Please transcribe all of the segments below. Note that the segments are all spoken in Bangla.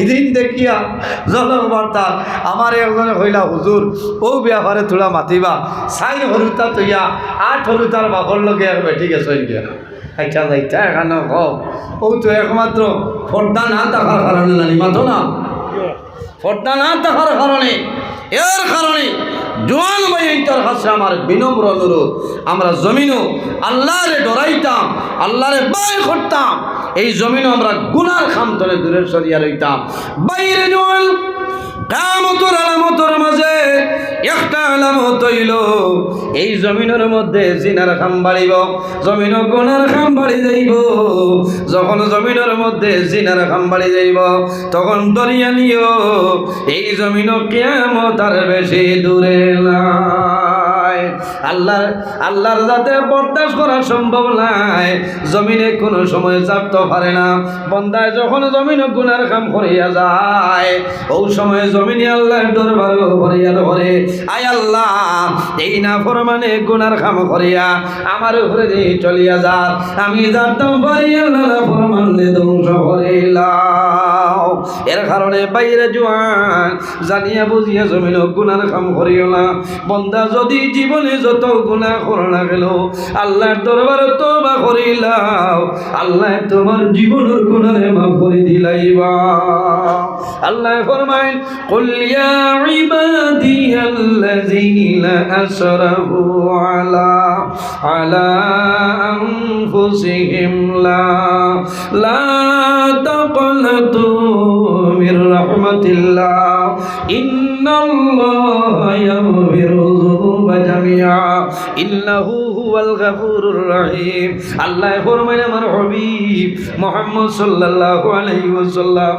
এদিন দেখিয়া জনবার্তা আমার একজনে কইলা হুজুর ও ব্যাপারে তোরা মাতিবা সাইন হরুতা তৈয়া 8 হরুতার বাপর লগে বেটি গেছ গিয়া আচ্ছা যাইতা এখানে ও তো একমাত্র পর্দা না থাকার কারণে নানি মাতো না পর্দা না থাকার কারণে এর কারণে জোয়ান ভাই তার কাছে আমার বিনম্র অনুরোধ আমরা জমিনও আল্লাহরে ডরাইতাম আল্লাহরে ভয় করতাম এই জমিনও আমরা গুনার খাম তলে দূরে সরিয়া রইতাম বাইরে জোয়ান কামতর আলামতর মাঝে একটা আলামত হইল এই জমিনের মধ্যে জিনার খাম বাড়িব জমিন গুনার খাম বাড়ি যাইব যখন জমিনের মধ্যে জিনার খাম বাড়ি যাইব তখন দরিয়া নিও এই জমিন কিয়ামত আর বেশি দূরে নাই আল্লাহর যাতে বরদাস্ত করা সম্ভব নাই জমিনে কোনো সময় চাপতে পারে না বন্দায় যখন জমিন গুনার কাম করিয়া যায় ওই সময় জমিনে আল্লাহর দরবার ফরিয়াদ করে আয় আল্লাহ এই না ফরমানে গুনার কাম করিয়া আমার উপরে দিয়ে চলিয়া যা আমি যাতাম পারি আল্লাহ ফরমানে ধ্বংস করিলাম এর কারণে বাইরে জোয়ান জানিয়া বুঝিয়া জমিন গুনার কাম করিও না বন্দা যদি জীবনে যত গুনাহ করো না গেল আল্লাহর দরবারে তওবা করিলাও আল্লাহ তোমার জীবনের গুনাহে মাফ করে দিলাইবা আল্লাহ ফরমায় কুল ইয়া ইবাদিয়াল্লাযীনা আসরাফু আলা আনফুসিহিম লা তাকনাতু মির রাহমাতিল্লাহ ইন্নাল্লাহা ইয়াগফিরুয যুনুবা জামিআ ইন্নাহু হুয়াল গফুরুর রহিম আল্লাহ ফরমায় আমার হাবিব মুহাম্মদ সাল্লাল্লাহু আলাইহি ওয়াসাল্লাম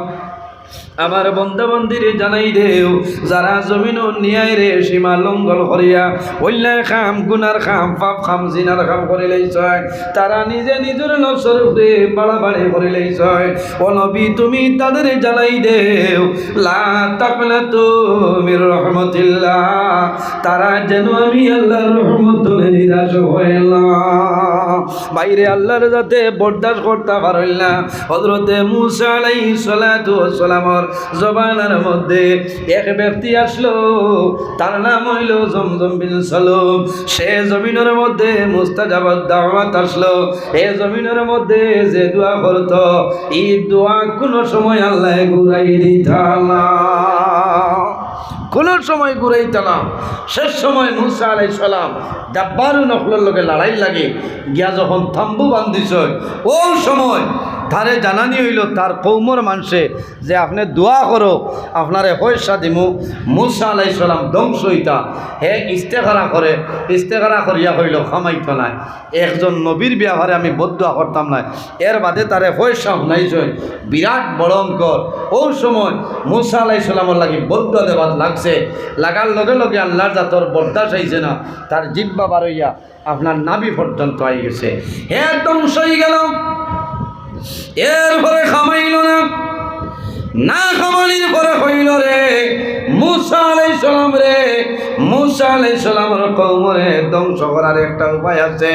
আমার বন্ধা বন্দিরে জানাই দেও যারা জমিন নিয়ায় রে সীমা লঙ্ঘন করিয়া অন্যায় খাম গুনার খাম পাপ খাম জিনার খাম করে লইছয় তারা নিজে নিজের নফসের উপরে বাড়াবাড়ি করে লইছয় ও নবী তুমি তাদের জানাই দেও লা তাকনাতু মির রাহমাতিল্লাহ তারা যেন আমি আল্লাহর রহমত থেকে নিরাশ হয় না বাইরে আল্লাহর যাতে বরদাস্ত করতে পারল না হযরতে মূসা আলাইহিস সালাতু ওয়াস সালামের জবানের মধ্যে এক ব্যক্তি আসলো তার নাম হইল জমজম বিন সালুম সে জমিনের মধ্যে মুস্তাজাবাত দাওয়াত আসলো এই জমিনের মধ্যে যে দোয়া করত এই দোয়া কোনো সময় আল্লাহ ঘুরাই দিতা না কোন সময় ঘুরাইত না শেষ সময় মূসা আলাইহিস সালাম জাব্বারু নখলের লগে লড়াই লাগে গিয়া যখন থাম্বু বান্ধিছ ওই সময় তারে জানানি হইল তার কৌমর মানুষে যে আপনি দোয়া করো আপনারে পয়সা দিমু মূসা আলাইহিস সালাম ধ্বংস হইতা হে ইস্তেখারা করে ইস্তেখারা করিয়া হইল খামাইত নাই একজন নবীর ব্যাপারে আমি বদদোয়া করতাম না এর বাদে তারে পয়সা শুনাইছ বিরাট বড়ঙ্কর ওই সময় মূসা আলাইহিস সালামের লাগি বদদোয়া দেবাত লাগছে লাগার লগে লগে আল্লাহর জাতর বরদাস্ত হইছে না তার জিহ্বা বার হইয়া আপনার নাভি পর্যন্ত আই গেছে হে ধ্বংস হয়ে গেল এরপরে খামাইল না খামানির পরে হইল রে মূসা আলাইহিস সালাম রে মূসা আলাইহিস সালামের কওমরে ধ্বংস করার একটা উপায় আছে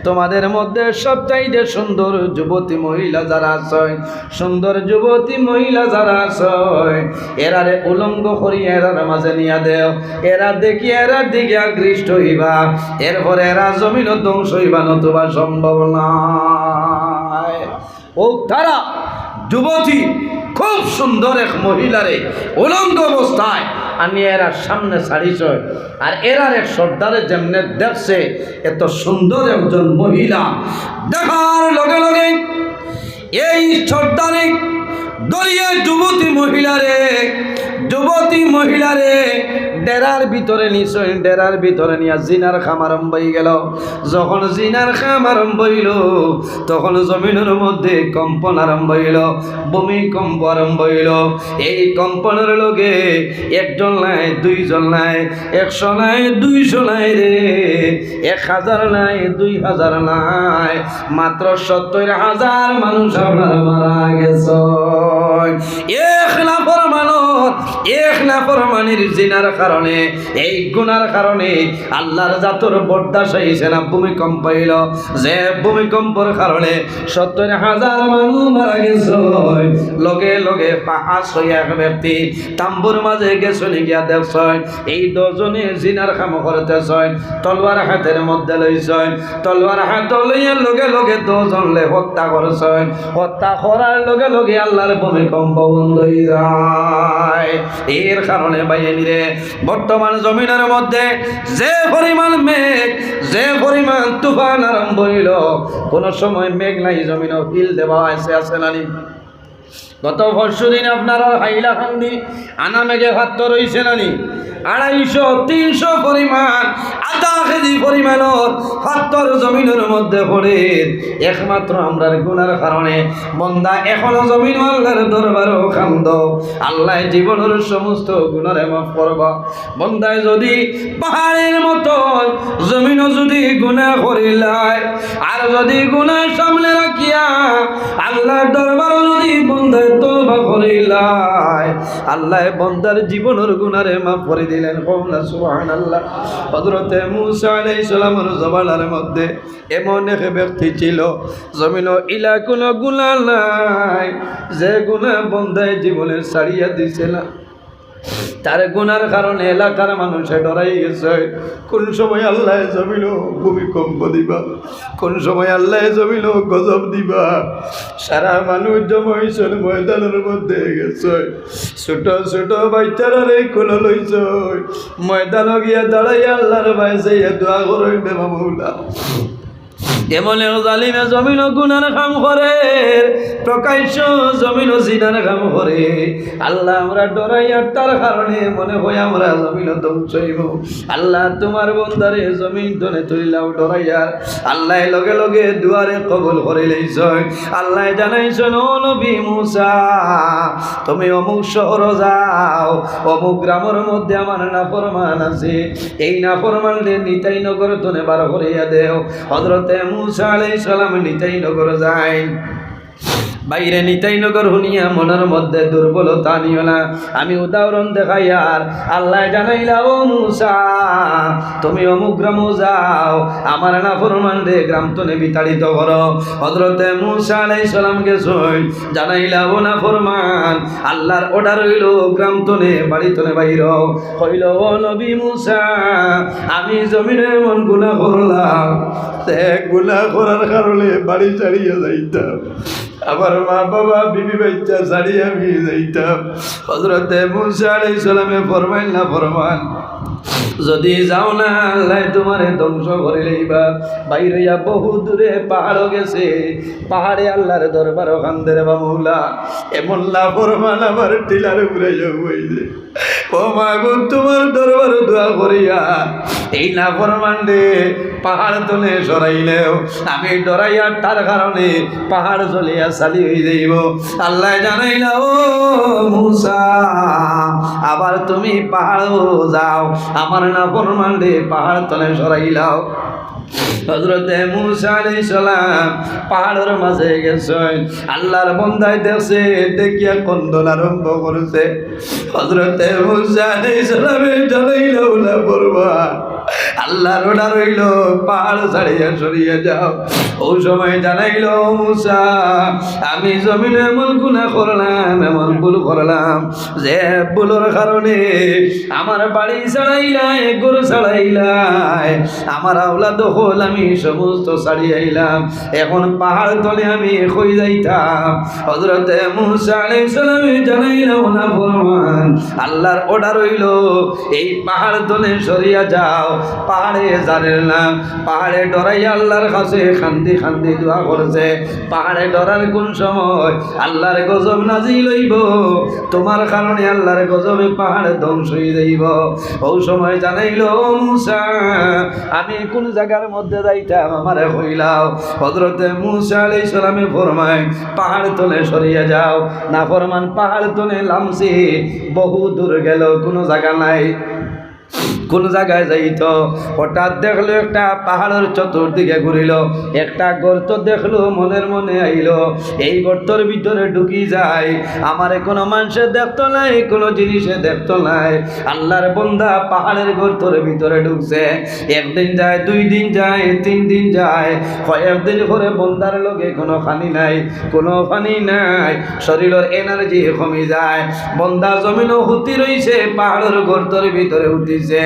তোমাদের মধ্যে সবচাইতে সুন্দর যুবতী মহিলা যারা আছে সুন্দর যুবতী মহিলা যারা আছে এরারে উলঙ্গ করিয়া এরার মাঝে নিয়া দেও এরা দেখি এরার দিকে আকৃষ্ট হইবা এরপরে এরা জমিন ধ্বংস হইবা নতুবা সম্ভব নয় ও তারা যুবতী খুব সুন্দর এক মহিলারে উলঙ্গ অবস্থায় আনি এরা সামনে ছাড়িছ আর এরার এক সর্দারে যেমনে দেখছে এত সুন্দর একজন মহিলা দেখার লগে লগে এই সর্দারে দরিয়া যুবতী মহিলারে ডেরার ভিতরে নিশ্চয় ডেরার ভিতরে নিয়ে জিনার খাম আরম্ভ হয়ে গেল যখন জিনার খাম আরম্ভ হইল তখন জমিনের মধ্যে কম্পন আরম্ভ হইল ভূমিকম্প আরম্ভ হইল এই কম্পনের লগে একজন নাই দুইজন নাই 100 নাই 200 নাই রে 1000 নাই 2000 নাই মাত্র 70,000 মানুষ আপনার মারা গেছে এক লাফর মানুষ এক নাফরমানির জিনার কারণে, এই গুনার কারণে আল্লাহর জাতর বরদাশত হইছে না, ভূমিকম্প হইল। যে ভূমিকম্পর কারণে ৭০,০০০ মানুষ মারা গেছে। লগে লগে পাহাড় হইয়া এক ব্যক্তি তাম্বুর মাঝে গেছে গিয়া দেখছেন এই ১০ জনে জিনার কাম করতেছেন, তলওয়ার হাতের মধ্যে লইছেন, তলওয়ার হাত লইয়া লগে লগে ১০ জনলে হত্যা করছেন। হত্যা করার লগে লগে আল্লাহর ভূমিকম্প বন্ধ হয়ে যায়। এর কারণে বাইরে বর্তমান জমিনের মধ্যে যে পরিমাণ মেঘ, যে পরিমাণ তুফান আরম্ভ হইল, কোন সময় মেঘ নাই, জমিন হিল দেওয়া আছে নানি। গত পরশুদিন আপনার হাইলাকান্দি আনা মেঘে ভাত রয়েছে নানি, ২৫০-৩০০ পরিমাণ, আধা কেজি পরিমাণর পাথর জমিনের মধ্যে পড়ে। একমাত্র আমরার গুনার কারণে বন্দা এখনো জমিন আল্লাহর দরবারও কান্দ, আল্লাহ জীবনের সমস্ত গুনারে মাফ করবা। বন্দায় যদি পাহাড়ের মতো জমিনও যদি গুনাহ করিলায়, আর যদি গুনাহ সামনে রাখিয়া আল্লাহর দরবারও যদি বন্দায় তওবা করিলায়, আল্লাহ বন্দার জীবনের গুনারে মাফ করে দিলেন। কওলা সুবহানাল্লাহ। হযরতে মূসা আলাইহিস সালামের জবানের মধ্যে এমন এক ব্যক্তি ছিল, জমিনও ইলা কোনো গুনাহ নাই, যে গুনাহ বন্দায় জীবনে ছাড়িয়া দিছে না। তার গুনার কারণে এলাকার মানুষে ডরাই গেছে। কোন সময় আল্লাহ জমিল ভূমিকম্প দিবা, কোন সময় আল্লাহ জমিল গজব দিবা। সারা মানুষ জমাইছেন ময়দানের মধ্যে গেছে, ছোট ছোট বাচ্চারা রে কোলে লইছ, ময়দান গিয়া দাঁড়াই আল্লাহর বাইসে দোয়া করই দেবা মৌলা। এমন জালিমে জমিন গুনার কাম করে, প্রকাশ্য জমিন জিনার কাম করে। আল্লাহ আমরা ডরাইয়া তার কারণে মনে হয় আমরা জমিন ধ্বংস হইব। আল্লাহ তোমার বন্দারে জমিন ধনে তুলিলাও ডরাইয়া। আল্লাহ লগে লগে দুয়ারে কবুল করে লইছ। আল্লাহ জানাইছেন, ও নবী মূসা, তুমি অমুক শহর যাও, অমুক গ্রামের মধ্যে আমার নাফরমান আছে, এই নাফরমানদের নিতাই নগর তনে বার করিয়া দেও। হযরতে মূসা আলাইহিস সালাম নিতাই নগর যায়। বাইরে নিতাই নগর শুনিয়া মনের মধ্যে দুর্বলতা নিও না, আমি উদাহরণ দেখাই। আর আল্লাহ জানাইলা, ও মূসা, তুমি অমুক গ্রাম যাও, আমার নাফরমান রে গ্রাম তনে বিতাড়িত করো। হযরতে মূসা আলাইহিস সালাম গেছেন, জানাইলা, ও নাফরমান, আল্লাহর অর্ডার হইল গ্রাম তনে বাড়ি তনে বাইর হইল। ও নবী মূসা, আমি জমিনে এমন গুনাহ করলাম, গুনাহ করার কারণে বাড়ি ছাড়িয়া যাইতাম, আমার মা বাবা বিবি বাচ্চা ছাড়িয়ে আমি যাইতাম। হযরতে মূসা আলাইহিস সালামে ফরমাইল, না ফরমান, যদি যাও না আল্লাহ তোমারে ধ্বংস করে লইবা। বাইরে বহু দূরে পাহাড় গেছে, পাহাড়ে আল্লাহর দরবার কান্দে রে মৌলা। এমন না ফরমান আমার টিলার উপরে যাইছে। ও মাগো, তোমার দরবার দোয়া করিয়া এই না ফরমান রে পাহাড় তলে সরাইলেও আমি ডরাইয়া তার কারণে পাহাড় চলিয়া চালি হয়ে যাইব। আল্লাহ জানাইলা, ও মূসা, আবার তুমি পাহাড় যাও, আমার না ফরমান রে পাহাড় তলে সরাইলাও। হযরতে মূসা আলাইহিস সালাম পাহাড়ের মাঝে গেছেন, আল্লাহর বন্দায় দেখছে, দেখিয়া কন্দন আরম্ভ করেছে। হযরতে মূসা আলাইহিস সালামে জানাইলো, না পড়বা, আল্লাহর অর্ডার হইল পাহাড় ছাড়িয়া সরিয়ে যাও। ও সময় জানাইলো, মূসা, আমি জমিনে এমন গুনাহ করলাম, এমন ভুল করলাম, যে ভুলের কারণে আমার বাড়ি ছাড়াইলাই, গরু ছাড়াইলাই, আমার আওলাদ হল আমি সমস্ত ছাড়িয়াইলাম, এখন পাহাড় তলে আমি কই যাইতাম। হযরতে মূসা আলাইহিস সালাম জানাইলো, না ফরমান, আল্লাহর অর্ডার হইল এই পাহাড় তলে সরিয়া যাও। পাহাড়ে জানেন না, পাহাড়ে ডরাইয়া আল্লাহর কাছে খান্দি খান্দি দোয়া করছে। পাহাড়ে ডরার কোন সময় আল্লাহর গজব নাজিল হইব, তোমার কারণে আল্লাহর গজবে পাহাড় ধ্বংস হয়ে যাইব। ওই সময় জানাইলো, মূসা, আমি কোন জায়গার মধ্যে যাইতাম আমারে কইলাও। হযরতে মূসা আলাইহিস সালামে ফরমায়, পাহাড় তলে সরিয়ে যাও। না ফরমান পাহাড় তলে লামছে, বহু দূর গেল, কোনো জায়গা নাই। কোন জায়গায় যাইত, হঠাৎ দেখলো একটা পাহাড়ের চতুর্দিকে ঘুরিল, একটা গর্ত দেখলো, মনের মনে আইল এই গর্তর ভিতরে ঢুকি যায়, আমারে কোনো মানুষের দেখতো নাই, কোনো জিনিসে দেখতো নাই। আল্লাহর বান্দা পাহাড়ের গর্তর ভিতরে ঢুকছে। একদিন যায়, 2 দিন যায়, 3 দিন যায়, কয়েকদিন পরে বন্দার লগে কোনো পানি নাই, কোনো পানি নাই, শরীরের এনার্জি কমে যায়। বন্দা জমিনও হুতি রইছে, পাহাড়ের গর্তর ভিতরে উঠিছে।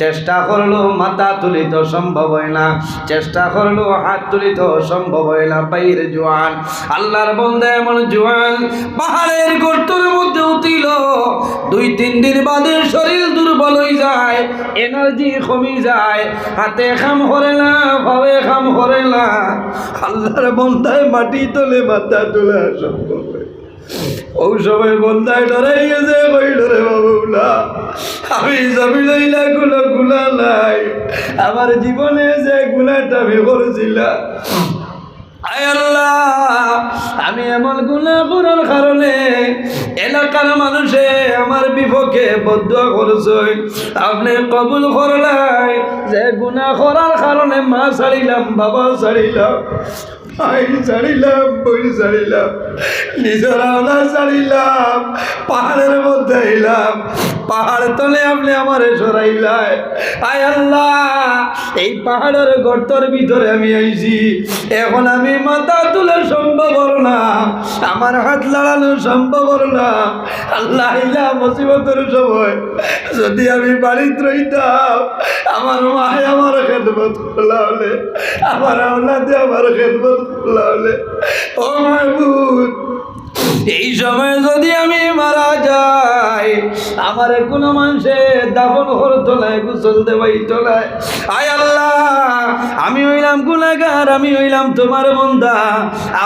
চেষ্টা করলো মাথা তুলিত সম্ভব হয় না, চেষ্টা করলো হাত তুলিত সম্ভব হয় না, বাইরে জোয়ান। আল্লাহর বান্দা এমন জোয়ান পাহাড়ের গর্তের মধ্যে উঠিল, 2-3 দিন বাদে শরীর দুর্বল হয়ে যায়, এনার্জি কমে যায়, হাতে কাম করে না, ভাবে কাম করে না। আল্লাহর বান্দায় মাটি তোলে, মাথা তোলা সম্ভব হয়। ওই সময় বন্দায় ডরাই গেছে, কই ডরে বাবুলা, আমি জমিনইলা কোনো গুণা নাই, আমার জীবনে যে গুণাটা আমি করেছিলাম, আয় আল্লাহ, আমি এমন গুনাহ করার কারণে এলাকার মানুষে আমার বিপক্ষে বদুয়া করছে, আপনি কবুল করলাই যে গুনাহ করার কারণে মা ছাড়িলাম, বাবা ছাড়িলাম, ভাই ছাড়িলাম, বই ছাড়িলাম, নিজের আওলা ছাড়িলাম, পাহাড়ের মধ্যে এলাম, পাহাড় তলে আপনি আমারে সরাইলাই। আয় আল্লাহ, এই পাহাড়ের গর্তর ভিতরে আমি আইছি, এখন আমি মাথা তুলে সম্ভব হল না, আমার হাত লাগানো সম্ভব হল না। আল্লাহ ইলা মুসিবতের সময় যদি আমি বাড়িতে রইতাম, আমার মায় আমার খেদমত করলা হলে, আমার আওলাদে আমার খেদমত করলা হলে, ও মাহবুব, এই সময় যদি আমি মারা যাই, আমার কোনো মানুষে দাফন করতো নাই, গোসল দেওয়াইতো নাই। আয় আল্লাহ, আমি হইলাম গুনাহগার, আমি হইলাম তোমার বান্দা,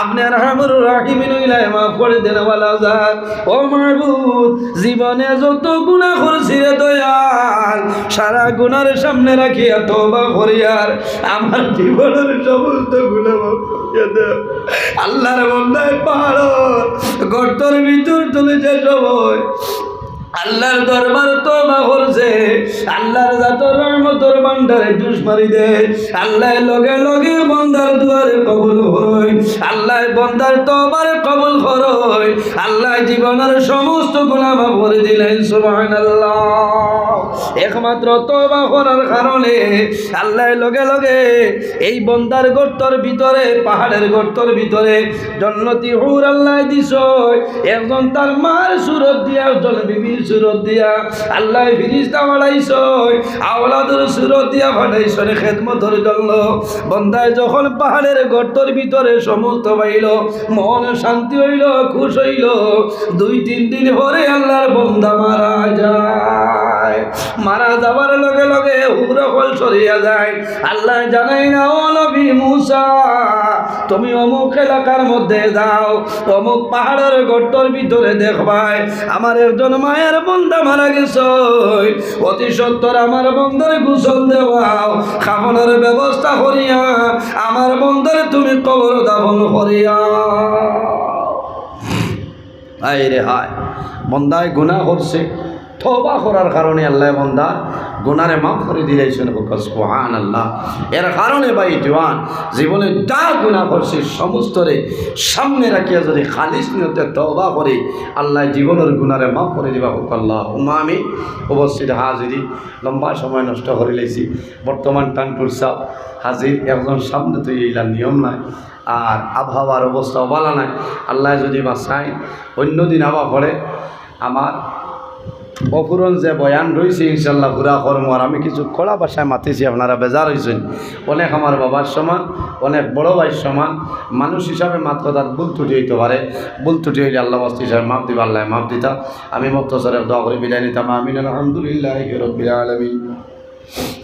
আপনি আরহামুর রাহিমিন হইলাই, মাফ করে দেন ওয়ালা যাক। ও মাহবুব, জীবনে যত গুনাহ করছি রে দয়াল, সারা গুনার সামনে রাখিয়া তওবা করিয়ার আমার জীবনের সমস্ত গুনাহ মাফ করিয়া দাও। আল্লাহর বান্দায় পাহাড় গর্তর ভিতর তুলেছে সবাই, আল্লাহর দরবার তওবা করছে, আল্লাহর জাতর রহমতের ভান্ডারে জুস মারি দে, আল্লাহ লগে লগে বান্দার দুয়ারে কবুল হয়, আল্লাহ বান্দার তওবার কবুল হয়, আল্লাহ জীবনের সমস্ত গুনাহ মাফ করে দিলেন। সুবহানাল্লাহ। একমাত্র তওবা করার কারণে আল্লাহ লগে লগে এই বান্দার গর্তর ভিতরে, পাহাড়ের গর্তর ভিতরে জান্নাতি হুর আল্লাহ দিছ, একজন তার মার সুরত দিয়া, একজন বিবির সুরত দিয়া আল্লাহ ফিরিস্তা বাড়াইছ, আওলাদের সুরত দিয়া বাড়াইছ খেদমতের জন্য। বন্দায় যখন পাহাড়ের গর্তর ভিতরে সমস্ত পাইল, মন শান্তি হইল, খুশ হইল, 2-3 দিন পরে আল্লাহর বন্দা মারা যায়। মারা যাবার লগে লগে হুরফল সরিয়া যায়। আল্লাহ জানাই না, ও নবী মুসা, তুমি অমুক এলাকার মধ্যে যাও, অমুক পাহাড়ের গর্তর ভিতরে দেখবাই আমার একজন মায়ের বন্দা মারা গেছে, অতি সত্তর আমার বন্দার গোসল দেওয়াও, খাবারের ব্যবস্থা করিয়া আমার বন্দার তুমি কবর দাফন করিয়া। হায় রে হায়, বন্দায় গুনাহ করছে, তওবা করার কারণে আল্লাহ বান্দা গুনারে মাফ করে দিয়েছেন। সুবহানাল্লাহ। এর কারণে ভাই জওয়ান, জীবনে যা গুনাহ করছে সমস্তরে সামনে রাখিয়া যদি খালিস নিয়তে তওবা করে, আল্লাহ জীবনের গুনারে মাফ করে দিবা। আল্লাহুম্মা আমিন। উপস্থিত হাজিরি, লম্বা সময় নষ্ট করে লেছি। বর্তমান টানটুর সাহ হাজির, একজন সামনে তো এইলা নিয়ম নাই, আর আবহাওয়ার অবস্থাও ভালো নাই। আল্লাহ যদি বাঁচায়, অন্যদিন আবার পরে আমার অপুরন যে বয়ান রয়েছে ইনশাল্লাহ পুরা কর্ম। আর আমি কিছু কড়া ভাষায় মাতিছি, আপনারা বেজার হয়েছেন। অনেক আমার বাবার সমান, অনেক বড় ভাইয়ের সমান, মানুষ হিসাবে মাত্র তার ভুল ত্রুটি হইতে পারে। ভুল ত্রুটি হইলে আল্লাহ বাস্তি হিসাবে মাফ দিবা, আল্লাহ মাফ দিতা। আমি মুক্তসরের দোয়া করে বিদায় নিতাম। আমিন। আলহামদুলিল্লাহি রাব্বিল আলামিন।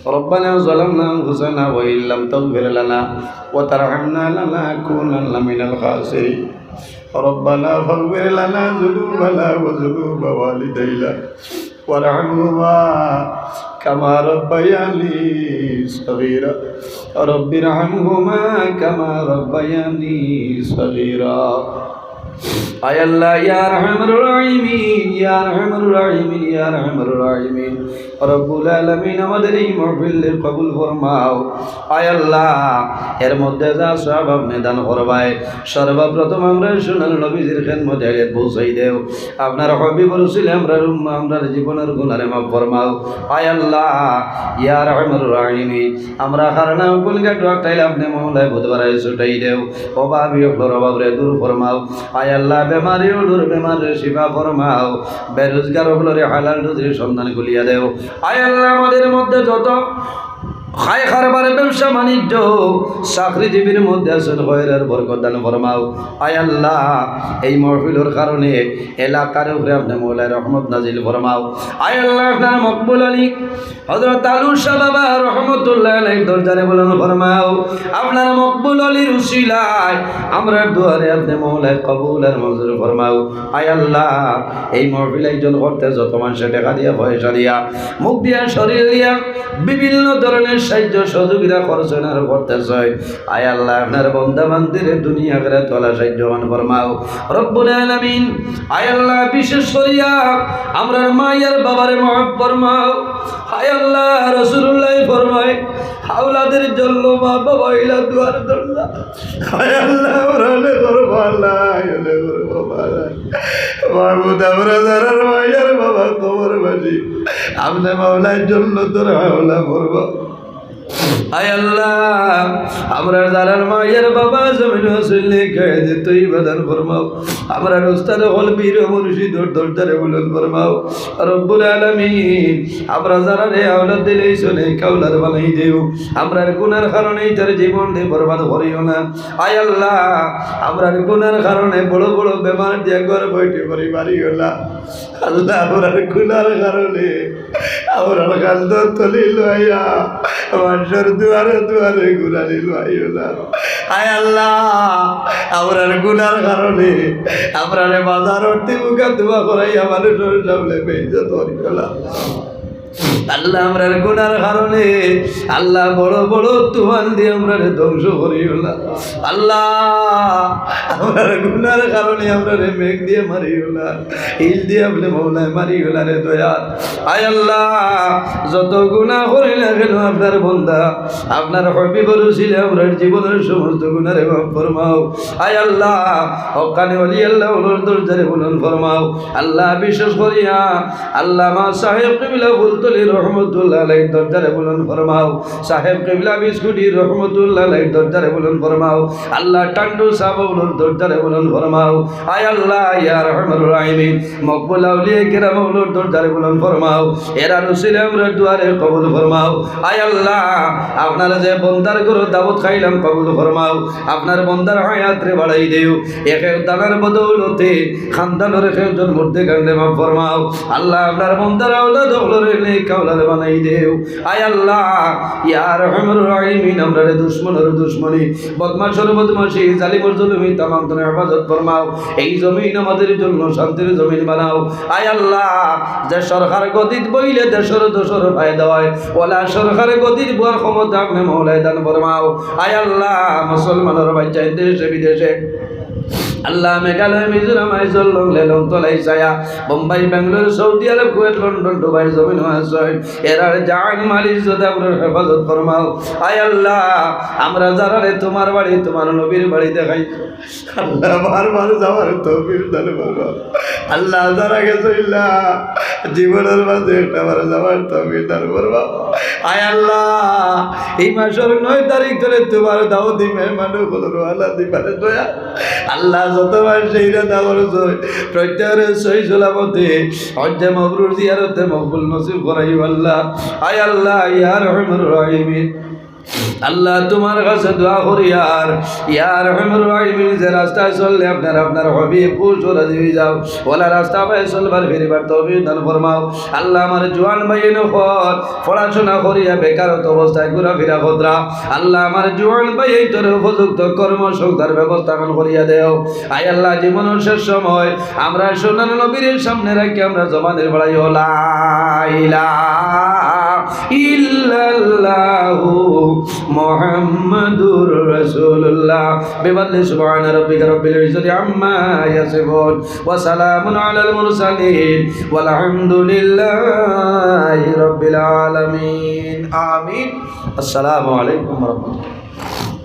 ربنا ظلمنا أنفسنا وإن لم تغفر لنا وترحمنا لنكونن من الخاسرين. ربنا فاغفر لنا ذنوبنا وذنوب والدينا وارحمهما كما ربياني صغيرا. رب ارحمهما كما ربياني صغيرا. আয় আল্লাহ, ইয়া আরহামার রাহিমিন, ইয়া আরহামার রাহিমিন, ইয়া আরহামার রাহিমিন, রব্বুল আলামিন আমাদের এই মাহফিল কবুল ফরমাও। আয় আল্লাহ, এর মধ্যে যা সওয়াব আপনি দান করবাই, সর্বপ্রথম আমরা সোনার নবীজির খেদমতে পৌঁছাই দেও। আপনার হাবিবর উসিলে আমরা জীবনের গুনারে মাফ ফরমাও। আয় আল্লাহ, ইয়া রাহমার রাহিমিন, আমরা খারনা গুলগা ঢাকাইলে আপনি মওলায় বুধবারে ছুটাই দেও। অভাবী হলোর অভাবরে দূর ফরমাও। আয় আল্লাহ, বেমারি হলোর বেমারে শিফা ফরমাও। বেরোজগার হলোরে হালাল রুজির সন্ধান খুলিয়া দেও। আয় আল্লাহ, আমাদের মধ্যে যত খায় খারবার ব্যবসা বাণিজ্য চাকরিজীবীর মধ্যে আছেন খয়রের বরকত দান ফরমাও। আয় আল্লাহ, এই মাহফিলের কারণে এলাকার উপরে আপনি মওলায় রহমত নাজিল ফরমাও। আয় আল্লাহ, আপনার মকবুল আলী হযরত আলু শাহ বাবা রহমতুল্লাহ আলাইহির দরজারে বুলন্দ ফরমাও। আপনার মকবুল আলীর উসিলায় আমরা দুয়ারে আপনি মওলায় কবুল আর মঞ্জুর ফরমাও। আয় আল্লাহ, এই মাহফিল আয়োজন করতে যত মানুষ টাকা দিয়া পয়সা দিয়া মুখ দিয়া শরীর দিয়া বিভিন্ন ধরনের সাহায্য সহযোগিতা করছেন আর করতেছেন, আয় আল্লাহ, আপনার বান্দা বান্দিরে দুনিয়া করে তোলা সাহায্যবান ফরমাও রব্বুল আলামিন। আয় আল্লাহ, বিশেষ করিয়া আমরা মায়ের বাবারে মাফ ফরমাও। আয় আল্লাহ, রাসূলুল্লাহ ফরমায় আওলাদের জন্য মা বাবা ইলা দুয়ার দরজা। আয় আল্লাহ, ওরালে করবা আল্লাহ, ওরালে করবা আল্লাহ। মাহমুদ আমরা যারার মায়ের বাবা কবর বাজি আপনি মাওলার জন্য তোর হাওলা করবো। আয় আল্লাহ, আমরা যারার মায়ের বাবা জমিন আসলে কায়দে তুই বাদান ফরমাও। আমরা উস্তাদ হল বীর মুর্শিদ দরজারে বুলন্দ ফরমাও রব্বুল আলামিন। আমরা যারা রে আওলাদ দিলে শুনে কাউলার বানাই দেও। আমরার গুনার কারণে তার জীবন দিয়ে বরবাদ করিও না। আয় আল্লাহ, আমরার গুনার কারণে বড় বড় বেমার দিয়ে ঘর বইতে করি মারিও না। আল্লাহ, আমরার গুনার কারণে আমরার কান্দ তলি লইয়া মানুষের দুয়ারে দুয়ারে ঘুরানি লইও না। আয় আল্লাহ, আমরার গুনার কারণে আমরার বাজার অর্থে মুখা দোয়া করাইয়া মানুষের সামনে বেইজ্জত করিও না। আল্লাহ, আমরার গুনার কারণে আল্লাহ বড় বড় তুফান দিয়ে আমরা ধ্বংস করিও না। আল্লাহ, আমরার গুনার কারণে আমরা মেঘ দিয়ে মারিও না, হিল দিয়ে আপনি মৌলায় মারিও না রে দয়াল। আয় আল্লাহ, যত গুনাহ করি না কেন আপনার বান্দা আপনার হাবিবর উসিলে আমরার জীবনের সমস্ত গুনারে মাফ ফরমাও। আয় আল্লাহ, হক্কানি ওলি আল্লাহ ওর দরজারে বুলন্দ ফরমাও। আল্লাহ, বিশেষ করিয়া আল্লামা সাহেব কিবলা বুলতলি রহমতুল্লাহ আলাইহির দরজারে বুলন্দ ফরমাও। সাহেব কিবলা বিস্কুটি রহমতুল্লাহ আলাইহির দরজারে বুলন্দ ফরমাও। আল্লাহ, টান্ডু সাহাবুর দরজারে বুলন্দ ফরমাও। আয় আল্লাহ, ইয়া রহমার রাহিমিন, মকবুল আউলিয়া কিরাম ওর দরজারে বুলন্দ ফরমাও। এরা রসিলে আমরা দুয়ারে কবুল ফরমাও। আয় আল্লাহ, আপনার যে বন্দার গরু দাওয়াত খাইলাম কবুল ফরমাও। আপনার বন্দার হায়াত রে বাড়াই দেও। একে দানার বদৌলতে খানদানের খেজন মধ্যে কান্দে মাফ ফরমাও। আল্লাহ, আপনার বন্দার আওলাদ হলরে নেক কাওলার বানাই দেও। আয় আল্লাহ, ইয়া রহমার রাহিমিন, আমরা রে দুশমনের দুশমনি বদমাশের বদমাশি জালিমের জুলুমি তামাম তনে হেফাজত ফরমাও। এই জমিন আমাদের জন্য শান্তির জমিন বানাও। আয় আল্লাহ, যে সরকার গদিত বইলে দেশের দোষর ফায়দা হয়, ওলা সরকার গদির বুয়ার ক্ষমতা আপনি মওলায় দান ফরমাও। আয় আল্লাহ, মুসলমানের বাচ্চা দেশে বিদেশে আল্লাহ, মেঘালয় মিজোরাম আইজল লং লেলং তলাই ছায়া Bombay Bengaluru Saudi Arab Kuwait London Dubai জমিন আছে এরার জান মালিক জোদাবুরের হেফাজত ফরমাও। আয় আল্লাহ, আমরা যারা রে তোমার বাড়ি তোমার নবীর বাড়ি দেখাই আল্লাহ বারবার যাওয়ার তৌফিক দান করো। আল্লাহ, যারা গেছে জীবনের মাঝে একটা বার যাওয়ার তৌফিক দান করো। আয় আল্লাহ, এই মাসের 9 তারিখ ধরে তোমার দাওয়াতি মেহমান গুলোর আল্লাহ দিবারে দয়া। আল্লাহ, যতবার সেইরা দাওয়ার প্রত্যেকের সহি সালামতে হজ্জে মাবরুর জিয়ারতে মকবুল নসিব করাইও আল্লাহ। আয় আল্লাহ, ইয়া রহমার রাহিমিন, আল্লাহ, তোমার কাছে দোয়া করি আর ইয়া রহমার রাহিমিন, যে রাস্তায় চললে আপনার আপনার হাবিব খুশ রাজি হয়ে যাও, ওলা রাস্তা পায় চলবার ফিরিবার তৌফিক দান ফরমাও। আল্লাহ, আমার জওয়ান ভাইয়ের খত পড়াশোনা করিয়া বেকারত্ব অবস্থায় ঘোরাফেরা খতরা, আল্লাহ, আমার জওয়ান ভাই এই তোর উপযুক্ত কর্মসংস্থার ব্যবস্থা করিয়া দেও। আয় আল্লাহ, জীবনের শেষ সময় আমরা সোনার নবীর সামনে রাখি আমরা জবানের বাড়াই লা ইলাহা ইল্লাল্লাহু মুহাম্মাদুর রাসূলুল্লাহ বিফadli সুবহান রাব্বিকা রাব্বিল ইজ্জাতি আম্মা ইয়াসিফুন ওয়া সালামুন আলাল মুরসালিন ওয়াল হামদুলিল্লাহি রাব্বিল আলামিন আমিন। আসসালামু আলাইকুম ওয়া রাহমাতুল্লাহ।